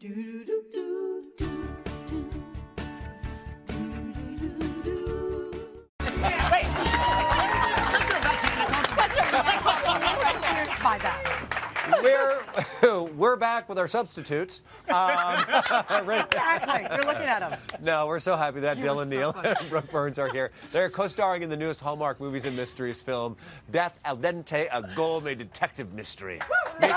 By that. We're back with our substitutes. Exactly. You're looking at them. No, we're so happy that Dylan Neal and Brooke Burns are here. They're co-starring in the newest Hallmark Movies and Mysteries film, Death al Dente, a gourmet detective mystery. Gourmet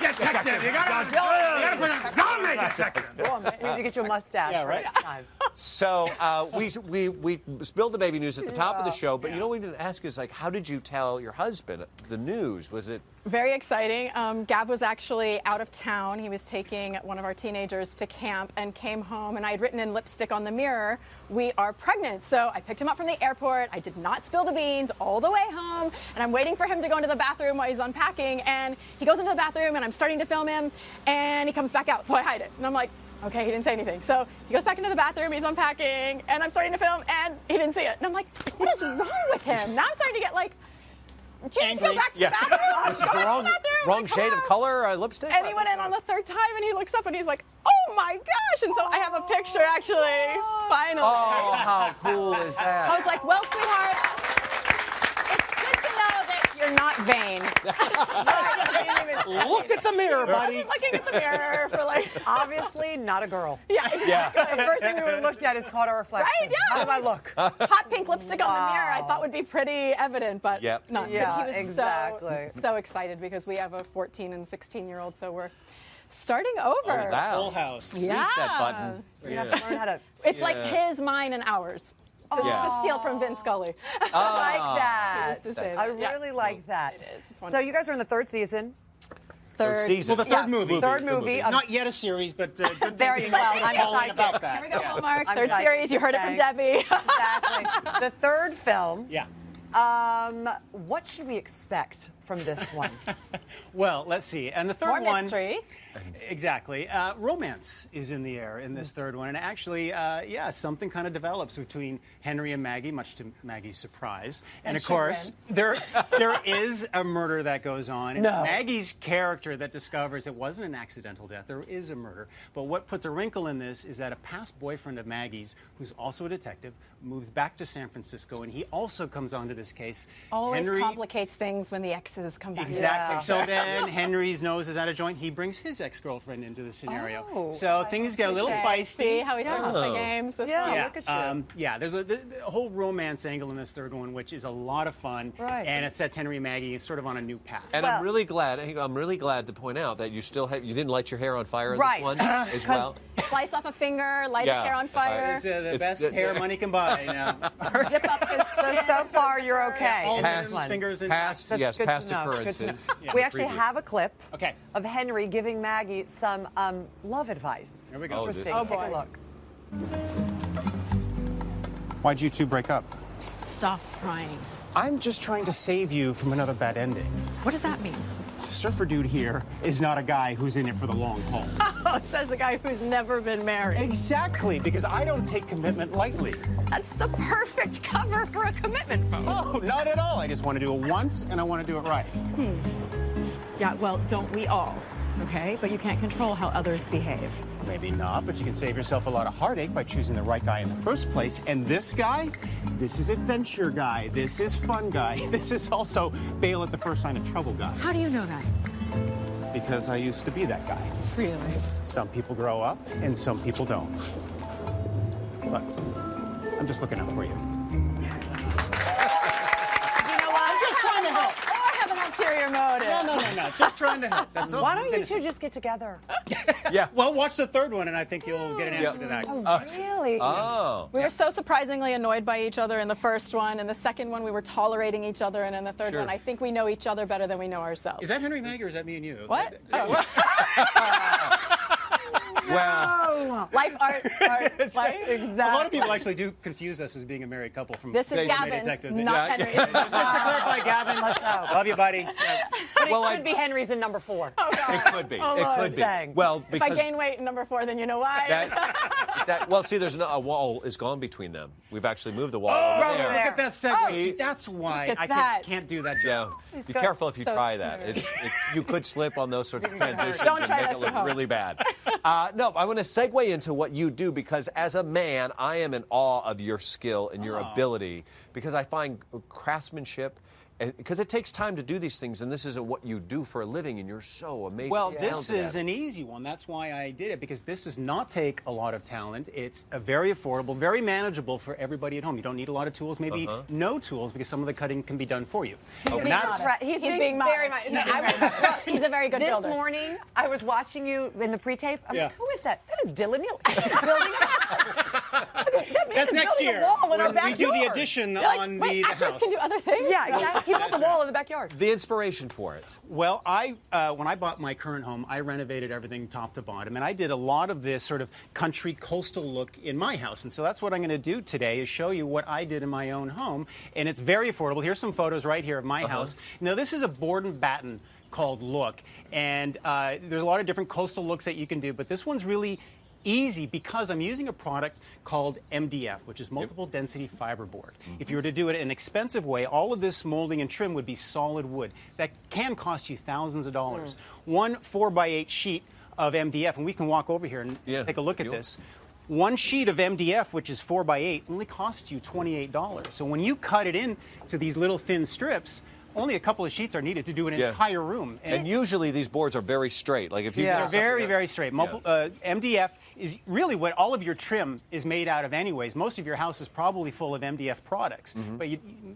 detective. You gotta put a gourmet detective. You need to get you a mustache. Yeah, right. Next time. So we spilled the baby news at the top of the show, but you know what we didn't ask is, like, how did you tell your husband the news? Was it very exciting? Gab was actually out of town. He was taking one of our teenagers to camp and came home, and I had written in lipstick on the mirror, "We are pregnant." So I picked him up from the airport. I did not spill the beans all the way home, and I'm waiting for him to go into the bathroom while he's unpacking, and he goes into the bathroom, and I'm starting to film him, and he comes back out, so I hide it. And I'm like, okay, he didn't say anything. So he goes back into the bathroom, he's unpacking, and I'm starting to film, and he didn't see it. And I'm like, what is wrong with him? Now I'm starting to get like, James, go back to the bathroom. Was it the wrong shade of color lipstick? And he went in on the third time, and he looks up, and he's like, oh my gosh. And so I have a picture, actually, finally. Oh, how cool is that? I was like, well, sweetheart, it's good to know that you're not vain. Look at the mirror, buddy. I wasn't looking at the mirror for like... Obviously not a girl. Yeah, exactly. The first thing we would have looked at is caught our reflection. Right, yeah. How do I look? Hot pink lipstick on the mirror I thought would be pretty evident, but not. Yeah, but he was exactly. so excited because we have a 14 and 16-year-old, so we're starting over. Oh, wow. Full house. Yeah. Reset button. You have to learn how to... It's like his, mine, and ours. To steal from Vince Scully. I like that. Just to say I that. really like that. It is. It's So wonderful. you guys are in the third season. Third season. Well, the third movie. Third movie. Not yet a series, but good There you go. I'm calling psychic. about that. Here we go, Hallmark. I'm Third psychic. series. You heard it from Debbie. Exactly. The third film. Yeah. What should we expect from this one? Well, let's see. And the third More one. mystery. Exactly. Romance is in the air in this third one. And actually, something kind of develops between Henry and Maggie, much to Maggie's surprise. And of course, there is a murder that goes on. And No. Maggie's character that discovers it wasn't an accidental death. There is a murder. But what puts a wrinkle in this is that a past boyfriend of Maggie's, who's also a detective, moves back to San Francisco, and he also comes onto this case. Always Henry complicates things when the exes come back. Exactly. Yeah. So then Henry's nose is out of joint. He brings his ex-girlfriend into the scenario. Oh, so things get a little feisty. See how he starts to play games. This Yeah. one. Look at you. There's the whole romance angle in this third one, which is a lot of fun. Right. And it sets Henry and Maggie sort of on a new path. And I'm really glad to point out that you didn't light your hair on fire in this one as well. Slice off a finger, light his hair on fire. It's the best hair money can buy. You know. Zip up his So far, you're okay. All in hands, this one. fingers, and Past That's good past to know. Good to occurrences. know. We actually have a clip Okay. of Henry giving Maggie some love advice. Here we go. Interesting. Oh, Take boy. a look. Why'd you two break up? Stop crying. I'm just trying to save you from another bad ending. What does that mean? Surfer dude here is not a guy who's in it for the long haul. Oh, says the guy who's never been married. Exactly, because I don't take commitment lightly. That's the perfect cover for a commitment photo. Oh, not at all. I just want to do it once, and I want to do it right. Yeah, well, don't we all, okay? But you can't control how others behave. Maybe not, but you can save yourself a lot of heartache by choosing the right guy in the first place. And this guy, this is adventure guy. This is fun guy. This is also bail at the first sign of trouble guy. How do you know that? Because I used to be that guy. Really? Some people grow up, and some people don't. But I'm just looking out for you. You know what? I'm just trying to help. Or have an ulterior motive. No. Just trying to help. That's all. Why don't It's you innocent. two just get together? Well, watch the third one, and I think you'll get an answer to that. Oh, really? Oh. We were so surprisingly annoyed by each other in the first one. In the second one, we were tolerating each other. And in the third Sure. one, I think we know each other better than we know ourselves. Is that Henry Maggie, or is that me and you? What? Well, Life, art, life. Exactly. A lot of people actually do confuse us as being a married couple from This is Gavin Gavin's, Detective. not Yeah. Henry's. Just to clarify, Gavin, love you, buddy. But it Well, could be Henry's in number 4. Oh, God. it could be. Oh, it Lord. could be. Dang. Well, If I because gain weight in number 4, then you know why. that, Well, see, there's a wall is gone between them. We've actually moved the wall Oh, over look there. at that segue. Oh. See, that's why Look at I that. can't do that Yeah. job. Be careful if you so try that. smooth. You could slip on those sorts of transitions Don't and try make this it look at home. really bad. No, I want to segue into what you do because as a man, I am in awe of your skill and your ability because I find craftsmanship. Because it takes time to do these things, and this isn't what you do for a living, and you're so amazing. Well, this is an easy one. That's why I did it, because this does not take a lot of talent. It's a very affordable, very manageable for everybody at home. You don't need a lot of tools, maybe no tools, because some of the cutting can be done for you. He's being modest. very much. He's being modest. He's a very good This builder. morning, I was watching you in the pre-tape. I'm Yeah. like, who is that? That is Dylan Neal. He's building a house. That's next year. A wall in our When we do the backyard. addition You're like, on wait, the actors house. can do other things? Yeah, exactly. He built a wall in the backyard. The inspiration for it. Well, when I bought my current home, I renovated everything top to bottom, and I did a lot of this sort of country coastal look in my house. And so that's what I'm going to do today is show you what I did in my own home, and it's very affordable. Here's some photos right here of my house. Now, this is a board and batten called look, and there's a lot of different coastal looks that you can do, but this one's really easy because I'm using a product called MDF, which is multiple density fiberboard. If you were to do it in an expensive way, all of this molding and trim would be solid wood. That can cost you thousands of dollars. One 4x8 sheet of MDF, and we can walk over here and take a look at this. One sheet of MDF, which is 4x8, only costs you $28. So when you cut it into these little thin strips, only a couple of sheets are needed to do an entire room. And usually these boards are very straight. Like if you They're very, very straight. MDF is really what all of your trim is made out of anyways. Most of your house is probably full of MDF products. But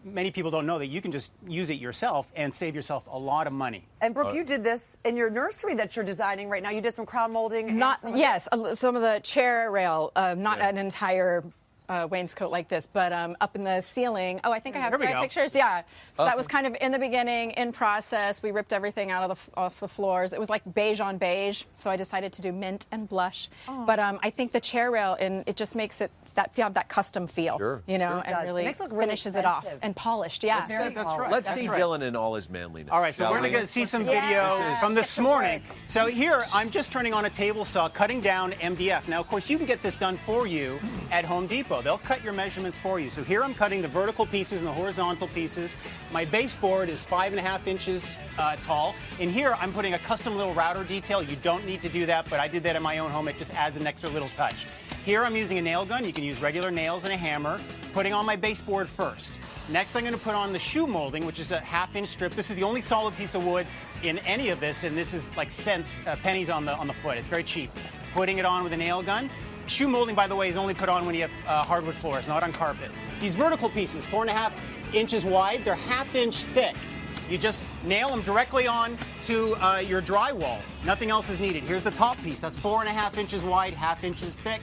many people don't know that you can just use it yourself and save yourself a lot of money. And Brooke, you did this in your nursery that you're designing right now. You did some crown molding. and Not some of yes, some of the chair rail, not an entire wainscot like this, but up in the ceiling. Oh, I think I have Here we go. pictures. Yeah. So that was kind of in the beginning, in process. We ripped everything out of off the floors. It was like beige on beige, so I decided to do mint and blush. But I think the chair rail, it just makes it have that custom feel, you know, Sure and does. really It makes it look really finishes it off expensive. and polished. Yeah. That's right. Let's see Dylan in all his manliness. All right, so we're going to see some video from this morning. So here, I'm just turning on a table saw, cutting down MDF. Now, of course, you can get this done for you at Home Depot. They'll cut your measurements for you. So here I'm cutting the vertical pieces and the horizontal pieces. My baseboard is 5.5 inches tall. And here I'm putting a custom little router detail. You don't need to do that, but I did that in my own home. It just adds an extra little touch. Here I'm using a nail gun. You can use regular nails and a hammer. Putting on my baseboard first. Next, I'm going to put on the shoe molding, which is a 1/2-inch strip. This is the only solid piece of wood in any of this, and this is like cents, pennies on the foot. It's very cheap. Putting it on with a nail gun. Shoe molding, by the way, is only put on when you have hardwood floors, not on carpet. These vertical pieces, 4.5 inches wide, they're 1/2 inch thick. You just nail them directly on to your drywall. Nothing else is needed. Here's the top piece. That's 4.5 inches wide, 1/2 inches thick.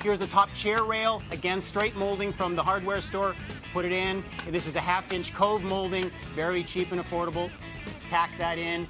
Here's the top chair rail. Again, straight molding from the hardware store. Put it in. And this is a 1/2 inch cove molding. Very cheap and affordable. Tack that in.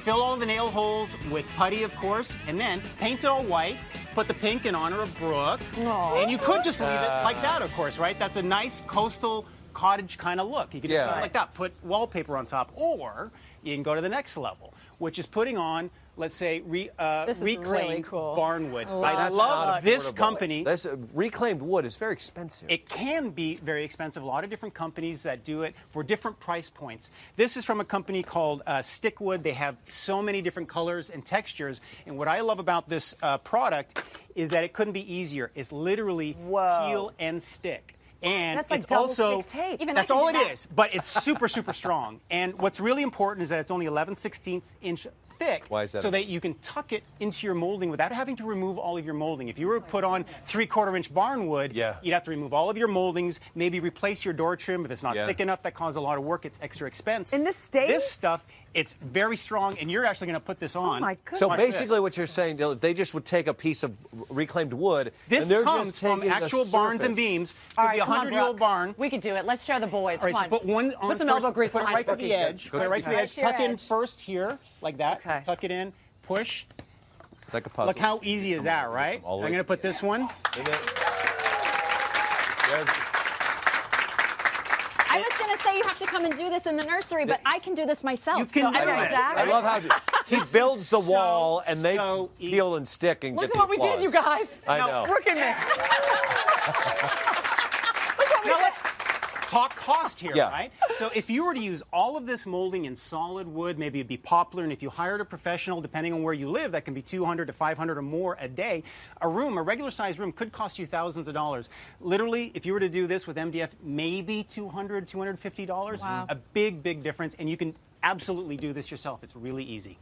Fill all the nail holes with putty, of course, and then paint it all white. Put the pink in honor of Brooke. And you could just leave it like that, of course, right? That's a nice coastal cottage kind of look. You can just do it like that. Put wallpaper on top. Or you can go to the next level, which is putting on, let's say, This is reclaimed really cool. barnwood. I I love this company. That's, reclaimed wood is very expensive. It can be very expensive. A lot of different companies that do it for different price points. This is from a company called Stickwood. They have so many different colors and textures. And what I love about this product is that it couldn't be easier. It's literally peel and stick. And That's like it's double also stick tape. Even that's I can all do it that. is, but it's super, super strong. And what's really important is that it's only 11/16 inch thick. Why is that? So that you can tuck it into your molding without having to remove all of your molding. If you were to put on 3/4 inch barnwood, you'd have to remove all of your moldings, maybe replace your door trim. If it's not thick enough, that causes a lot of work. It's extra expense. In this state? This stuff, it's very strong, and you're actually going to put this on. Oh my goodness. So Watch basically this. what you're saying, Dylan, they just would take a piece of reclaimed wood. This and they're comes just from taking the actual barns and surface. beams. All Could right, be a come on, 100-year-old Brooke. barn. We could do it. Let's show the boys. All right, so Come on. put one on Put some first, elbow grease put it behind right to Brookie. the edge. Put it right to the Right edge. to your Tuck in edge. first here, like that. Okay. Tuck it in. Push. Like a puzzle. Look how easy is that, right? All the I'm way going to put this one. In it. I was going to say you have to come and do this in the nursery, but I can do this myself. You can so do I don't it. exactly. I love how he builds the wall, and they so peel and stick and Look get at what the we did, you claws. guys. I know. Look at me. Now let's talk cost here, Yeah. right? So if you were to use all of this molding in solid wood, maybe it'd be poplar, and if you hired a professional, depending on where you live, that can be $200 to $500 or more a day. A regular sized room, could cost you thousands of dollars. Literally, if you were to do this with MDF, maybe $200, $250. Wow. A big, big difference, and you can absolutely do this yourself. It's really easy.